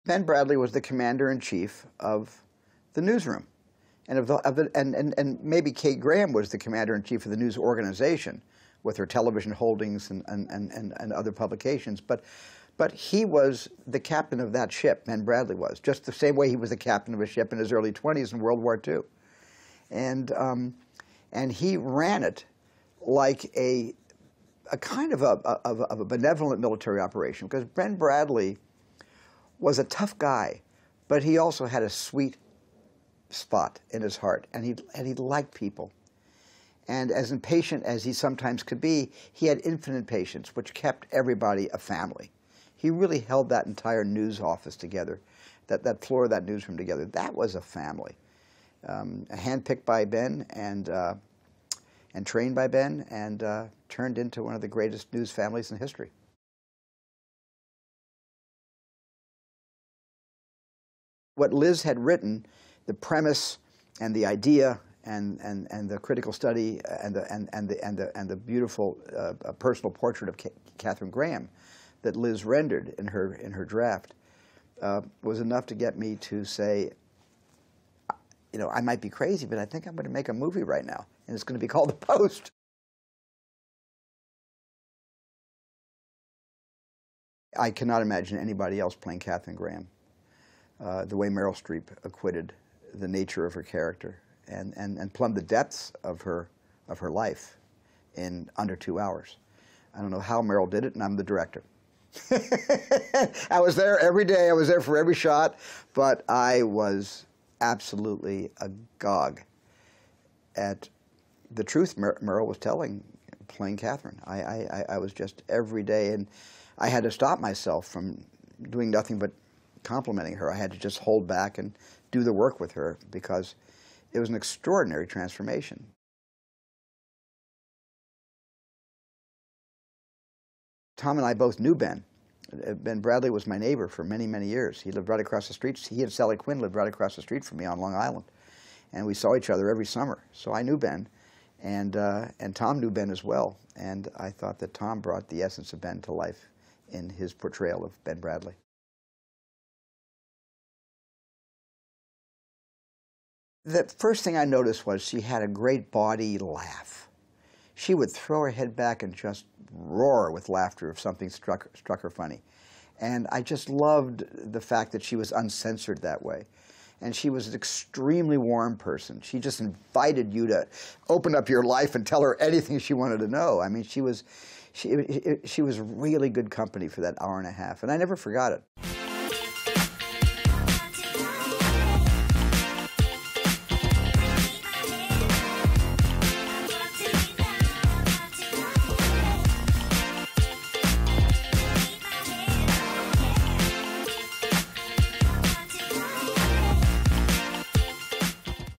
Ben Bradlee was the commander-in-chief of the newsroom. And maybe Kate Graham was the commander-in-chief of the news organization with her television holdings and other publications. But he was the captain of that ship, Ben Bradlee was, just the same way he was the captain of a ship in his early 20s in World War II. And he ran it like a kind of a benevolent military operation, because Ben Bradlee was a tough guy, but he also had a sweet spot in his heart, and he liked people. And as impatient as he sometimes could be, he had infinite patience, which kept everybody a family. He really held that entire news office together, that floor of that newsroom together. That was a family. Handpicked by Ben and trained by Ben, and turned into one of the greatest news families in history. What Liz had written, the premise and the idea and the critical study and the beautiful personal portrait of Katharine Graham that Liz rendered in her draft was enough to get me to say, you know, I might be crazy, but I think I'm going to make a movie right now, and it's going to be called The Post. I cannot imagine anybody else playing Katharine Graham the way Meryl Streep acquitted the nature of her character and plumbed the depths of her life in under 2 hours. I don't know how Meryl did it, and I'm the director. I was there every day. I was there for every shot, but I was absolutely agog at the truth Meryl was telling, playing Katharine. I was just every day, and I had to stop myself from doing nothing but complimenting her. I had to just hold back and do the work with her, because it was an extraordinary transformation. Tom and I both knew Ben. Ben Bradlee was my neighbor for many, many years. He lived right across the street. He and Sally Quinn lived right across the street from me on Long Island. And we saw each other every summer. So I knew Ben, and Tom knew Ben as well. And I thought that Tom brought the essence of Ben to life in his portrayal of Ben Bradlee. The first thing I noticed was she had a great body laugh. She would throw her head back and just roar with laughter if something struck her funny. And I just loved the fact that she was uncensored that way. And she was an extremely warm person. She just invited you to open up your life and tell her anything she wanted to know. I mean, she was really good company for that hour and a half, and I never forgot it.